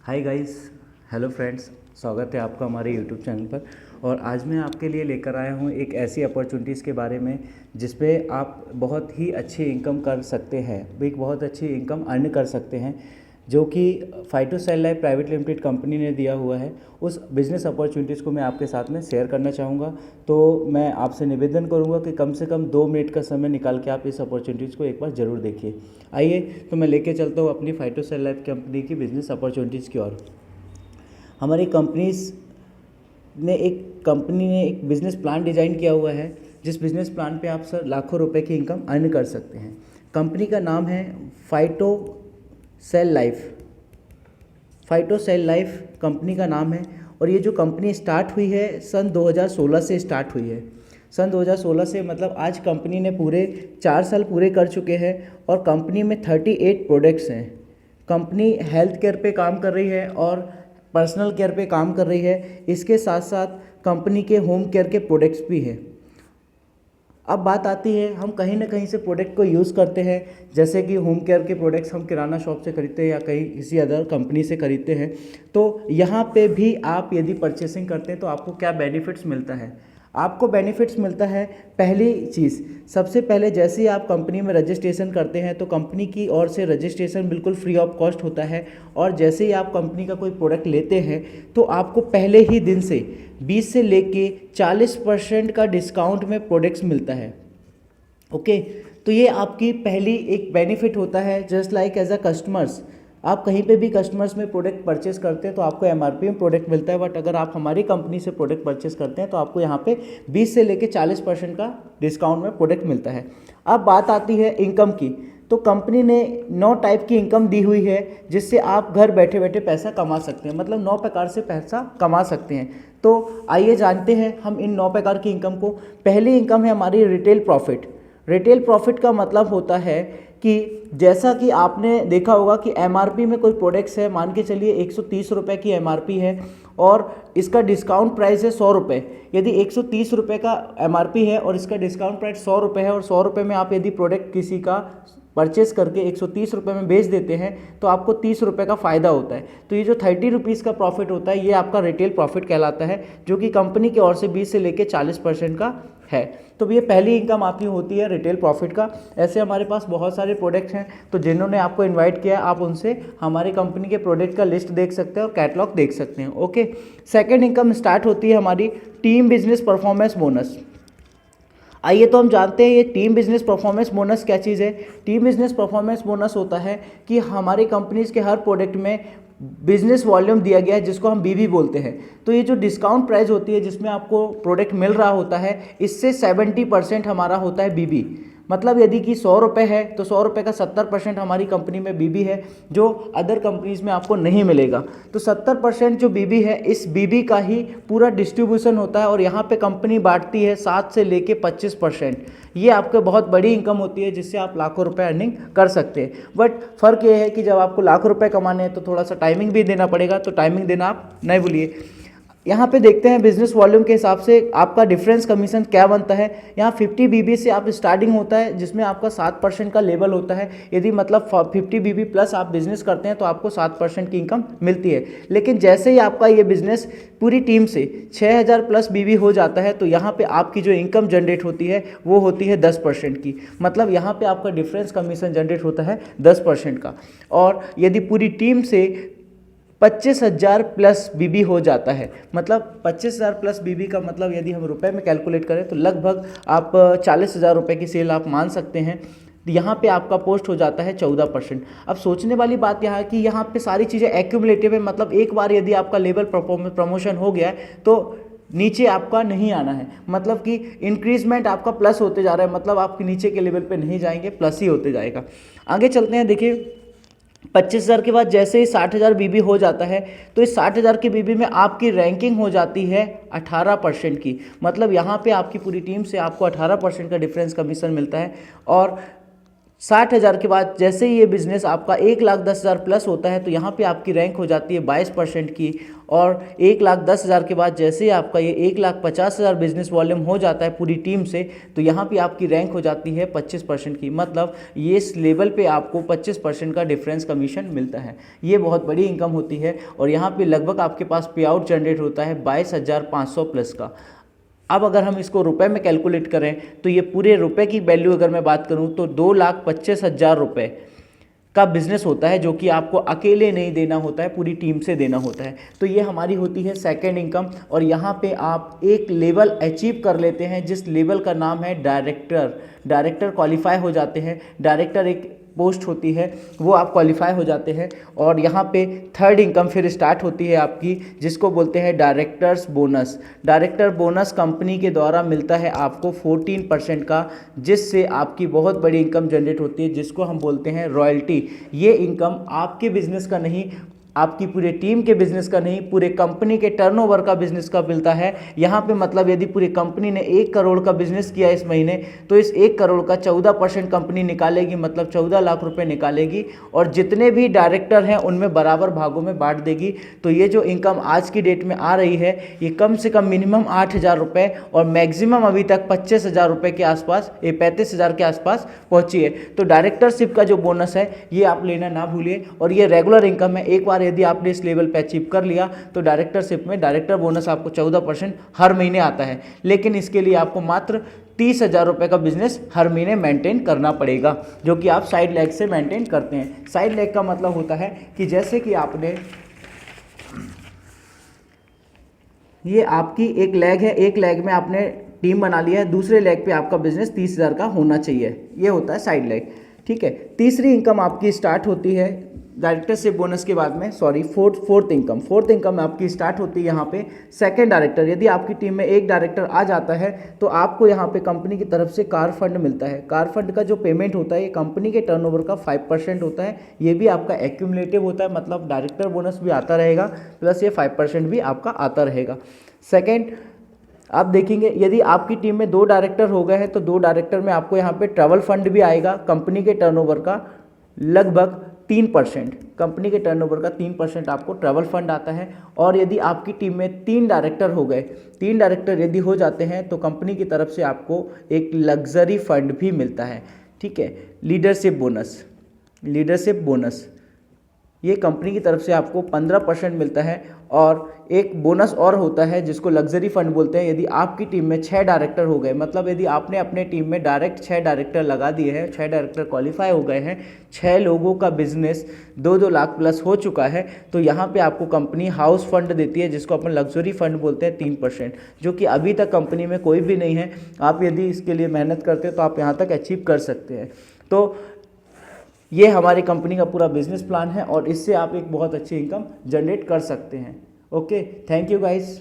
Hi guys, hello friends. स्वागत है आपका हमारे यूट्यूब चैनल पर। और आज मैं आपके लिए लेकर आया हूँ एक ऐसी अपॉर्चुनिटीज़ के बारे में जिस पे आप बहुत ही अच्छी इनकम कर सकते हैं, एक बहुत अच्छी इनकम अर्न कर सकते हैं, जो कि फाइटोसेल लाइफ प्राइवेट लिमिटेड कंपनी ने दिया हुआ है। उस बिज़नेस अपॉर्चुनिटीज़ को मैं आपके साथ में शेयर करना चाहूँगा। तो मैं आपसे निवेदन करूँगा कि कम से कम 2 मिनट का समय निकाल के आप इस अपॉर्चुनिटीज़ को एक बार ज़रूर देखिए। आइए तो मैं लेके चलता हूँ अपनी फाइटोसेल लाइफ कंपनी की बिज़नेस अपॉर्चुनिटीज़ की ओर। हमारी कंपनी ने एक बिज़नेस प्लान डिज़ाइन किया हुआ है, जिस बिज़नेस प्लान पे आप सर लाखों रुपए की इनकम अर्न कर सकते हैं। कंपनी का नाम है फाइटोसेल लाइफ। फाइटोसेल लाइफ कंपनी का नाम है। और ये जो कंपनी स्टार्ट हुई है सन 2016 से स्टार्ट हुई है। सन 2016 से मतलब आज कंपनी ने पूरे 4 साल पूरे कर चुके हैं। और कंपनी में 38 प्रोडक्ट्स हैं। कंपनी हेल्थ केयर पे काम कर रही है और पर्सनल केयर पे काम कर रही है। इसके साथ साथ कंपनी के होम केयर के प्रोडक्ट्स भी हैं। अब बात आती है, हम कहीं ना कहीं से प्रोडक्ट को यूज़ करते हैं, जैसे कि होम केयर के प्रोडक्ट्स हम किराना शॉप से खरीदते हैं या कहीं किसी अदर कंपनी से खरीदते हैं। तो यहाँ पे भी आप यदि परचेसिंग करते हैं तो आपको क्या बेनिफिट्स मिलता है। आपको बेनिफिट्स मिलता है, पहली चीज़, सबसे पहले जैसे ही आप कंपनी में रजिस्ट्रेशन करते हैं तो कंपनी की ओर से रजिस्ट्रेशन बिल्कुल फ्री ऑफ कॉस्ट होता है। और जैसे ही आप कंपनी का कोई प्रोडक्ट लेते हैं तो आपको पहले ही दिन से 20 से लेके 40% का डिस्काउंट में प्रोडक्ट्स मिलता है। ओके, तो ये आपकी पहली एक बेनिफिट होता है। Just like as a customers, आप कहीं पे भी कस्टमर्स में प्रोडक्ट परचेस करते हैं तो आपको एमआरपी में प्रोडक्ट मिलता है, बट अगर आप हमारी कंपनी से प्रोडक्ट परचेस करते हैं तो आपको यहाँ पे 20 से लेके 40% का डिस्काउंट में प्रोडक्ट मिलता है। अब बात आती है इनकम की। तो कंपनी ने 9 टाइप की इनकम दी हुई है, जिससे आप घर बैठे बैठे पैसा कमा सकते हैं, मतलब 9 प्रकार से पैसा कमा सकते हैं। तो आइए जानते हैं हम इन 9 प्रकार की इनकम को। पहली इनकम है हमारी रिटेल प्रॉफिट। रिटेल प्रॉफिट का मतलब होता है कि जैसा कि आपने देखा होगा कि एमआरपी में कोई प्रोडक्ट्स है, मान के चलिए 130 रुपये की एमआरपी है और इसका डिस्काउंट प्राइस है 100 रुपये। यदि 130 रुपये का एमआरपी है और इसका डिस्काउंट प्राइस 100 रुपये है और 100 रुपये में आप यदि प्रोडक्ट किसी का परचेस करके 130 रुपये में बेच देते हैं तो आपको 30 रुपये का फ़ायदा होता है। तो ये जो 30 रुपीज़ का प्रॉफिट होता है ये आपका रिटेल प्रॉफिट कहलाता है, जो कि कंपनी की ओर से 20 से लेकर 40% का है। तो ये पहली इनकम आपकी होती है रिटेल प्रॉफिट का। ऐसे हमारे पास बहुत सारे प्रोडक्ट्स हैं, तो जिन्होंने आपको इनवाइट किया आप उनसे हमारी कंपनी के प्रोडक्ट का लिस्ट देख सकते हैं और कैटलॉग देख सकते हैं। ओके, सेकेंड इनकम स्टार्ट होती है हमारी टीम बिजनेस परफॉर्मेंस बोनस। आइए तो हम जानते हैं ये टीम बिजनेस परफॉर्मेंस बोनस क्या चीज़ है। टीम बिजनेस परफॉर्मेंस बोनस होता है कि हमारी कंपनीज के हर प्रोडक्ट में बिजनेस वॉल्यूम दिया गया है, जिसको हम बीबी बोलते हैं। तो ये जो डिस्काउंट प्राइस होती है जिसमें आपको प्रोडक्ट मिल रहा होता है, इससे 70% हमारा होता है बीबी। मतलब यदि कि 100 रुपये है तो 100 रुपये का 70% हमारी कंपनी में बीबी है, जो अदर कंपनीज में आपको नहीं मिलेगा। तो 70% जो बीबी है, इस बीबी का ही पूरा डिस्ट्रीब्यूशन होता है और यहाँ पे कंपनी बांटती है 7 से लेके 25%। ये आपको बहुत बड़ी इनकम होती है, जिससे आप लाखों रुपए अर्निंग कर सकते हैं। बट फ़र्क ये है कि जब आपको लाखों रुपए कमाने हैं तो थोड़ा सा टाइमिंग भी देना पड़ेगा, तो टाइमिंग देना आप नहीं भूलिए। यहाँ पे देखते हैं बिजनेस वॉल्यूम के हिसाब से आपका डिफरेंस कमीशन क्या बनता है। यहाँ 50 बीबी से आप स्टार्टिंग होता है, जिसमें आपका 7% का लेवल होता है। यदि मतलब 50 बीबी प्लस आप बिजनेस करते हैं तो आपको 7% की इनकम मिलती है। लेकिन जैसे ही आपका ये बिजनेस पूरी टीम से 6000 प्लस बीबी हो जाता है तो यहाँ पे आपकी जो इनकम जनरेट होती है वो होती है 10% की। मतलब यहाँ पे आपका डिफरेंस कमीशन जनरेट होता है 10% का। और यदि पूरी टीम से 25,000 प्लस बीबी हो जाता है, मतलब 25,000 प्लस बीबी का मतलब यदि हम रुपए में कैलकुलेट करें तो लगभग आप 40,000 रुपये की सेल आप मान सकते हैं। यहाँ पे आपका पोस्ट हो जाता है 14%। अब सोचने वाली बात यहाँ है कि यहाँ पे सारी चीज़ें एक्यूमुलेटिव है, मतलब एक बार यदि आपका लेवल प्रमोशन हो गया है तो नीचे आपका नहीं आना है, मतलब कि इंक्रीजमेंट आपका प्लस होते जा रहा है, मतलब आप नीचे के लेवल पे नहीं जाएंगे, प्लस ही होते जाएगा। आगे चलते हैं। देखिए 25,000 के बाद जैसे ही 60,000 बीबी हो जाता है तो इस 60,000 की बीबी में आपकी रैंकिंग हो जाती है 18% की। मतलब यहाँ पे आपकी पूरी टीम से आपको 18% का डिफरेंस कमीशन मिलता है। और 60,000 के बाद जैसे ही ये बिज़नेस आपका 1,10,000 प्लस होता है तो यहाँ पे आपकी रैंक हो जाती है 22% की। और 1,10,000 के बाद जैसे ही आपका ये 1,50,000 बिजनेस वॉल्यूम हो जाता है पूरी टीम से, तो यहाँ पे आपकी रैंक हो जाती है 25% की। मतलब ये इस लेवल पे आपको 25% का डिफरेंस कमीशन मिलता है। ये बहुत बड़ी इनकम होती है और यहाँ पे लगभग आपके पास पे आउट जनरेट होता है 22,500 प्लस का। अब अगर हम इसको रुपए में कैलकुलेट करें तो ये पूरे रुपए की वैल्यू अगर मैं बात करूं तो 2,25,000 रुपये का बिजनेस होता है, जो कि आपको अकेले नहीं देना होता है, पूरी टीम से देना होता है। तो ये हमारी होती है सेकंड इनकम। और यहाँ पे आप एक लेवल अचीव कर लेते हैं जिस लेवल का नाम है डायरेक्टर। डायरेक्टर क्वालिफाई हो जाते हैं, डायरेक्टर एक पोस्ट होती है, वो आप क्वालिफाई हो जाते हैं। और यहाँ पे थर्ड इनकम फिर स्टार्ट होती है आपकी, जिसको बोलते हैं directors bonus. Director bonus company के द्वारा मिलता है आपको 14% का, जिससे आपकी बहुत बड़ी इनकम जनरेट होती है, जिसको हम बोलते हैं रॉयल्टी। ये इनकम आपके बिजनेस का नहीं, आपकी पूरे टीम के बिजनेस का नहीं, पूरे कंपनी के टर्नओवर का बिजनेस का मिलता है। यहाँ पे मतलब यदि पूरी कंपनी ने 1 करोड़ का बिजनेस किया इस महीने, तो इस 1 करोड़ का 14% कंपनी निकालेगी, मतलब 14 लाख रुपए निकालेगी। और जितने भी डायरेक्टर हैं उनमें बराबर भागों में बांट देगी। तो ये जो इनकम आज की डेट में आ रही है, ये कम से कम मिनिमम 8,000 रुपये और मैक्सिमम अभी तक 25,000 रुपये के आसपास, 35,000 के आसपास पहुँची है। तो डायरेक्टरशिप का जो बोनस है ये आप लेना ना भूलिए। और ये रेगुलर इनकम है। एक बार यदि आपने इस लेवल पे अचीव कर लिया तो डायरेक्टरशिप में डायरेक्टर बोनस आपको 14% हर महीने आता है। लेकिन इसके लिए आपको मात्र 30,000 रुपये का बिजनेस हर महीने मेंटेन करना पड़ेगा, जो कि आप साइड लेग से मेंटेन करते हैं। साइड लेग का मतलब होता है कि जैसे कि आपने, ये आपकी एक लेग है, एक लेग में आपने टीम बना लिया है, दूसरे लेग पे आपका बिजनेस 30,000 का होना चाहिए। ये होता है साइड लेग, ठीक है। तीसरी इनकम आपकी स्टार्ट होती है डायरेक्टरशिप बोनस के बाद में, सॉरी फोर्थ इनकम आपकी स्टार्ट होती है यहाँ पे सेकंड डायरेक्टर। यदि आपकी टीम में एक डायरेक्टर आ जाता है तो आपको यहाँ पे कंपनी की तरफ से कार फंड मिलता है। कार फंड का जो पेमेंट होता है ये कंपनी के टर्नओवर का 5% होता है। ये भी आपका एक्यूमुलेटिव होता है, मतलब डायरेक्टर बोनस भी आता रहेगा प्लस ये 5% भी आपका आता रहेगा। सेकेंड, आप देखेंगे यदि आपकी टीम में 2 डायरेक्टर हो गए हैं तो 2 डायरेक्टर में आपको यहाँ पे ट्रैवल फंड भी आएगा कंपनी के टर्नओवर का लगभग 3%। कंपनी के टर्नओवर का 3% आपको ट्रैवल फंड आता है। और यदि आपकी टीम में 3 डायरेक्टर हो गए, 3 डायरेक्टर यदि हो जाते हैं तो कंपनी की तरफ से आपको एक लग्जरी फंड भी मिलता है, ठीक है। लीडरशिप बोनस ये कंपनी की तरफ से आपको 15% मिलता है। और एक बोनस और होता है जिसको लग्जरी फंड बोलते हैं। यदि आपकी टीम में 6 डायरेक्टर हो गए, मतलब यदि आपने अपने टीम में डायरेक्ट 6 डायरेक्टर लगा दिए हैं, 6 डायरेक्टर क्वालिफाई हो गए हैं, 6 लोगों का बिजनेस 2-2 लाख प्लस हो चुका है, तो यहाँ पे आपको कंपनी हाउस फंड देती है, जिसको अपन लग्जरी फंड बोलते हैं 3%, जो कि अभी तक कंपनी में कोई भी नहीं है। आप यदि इसके लिए मेहनत करते हैं तो आप यहाँ तक अचीव कर सकते हैं। तो ये हमारी कंपनी का पूरा बिजनेस प्लान है और इससे आप एक बहुत अच्छी इनकम जनरेट कर सकते हैं। Okay, thank you guys.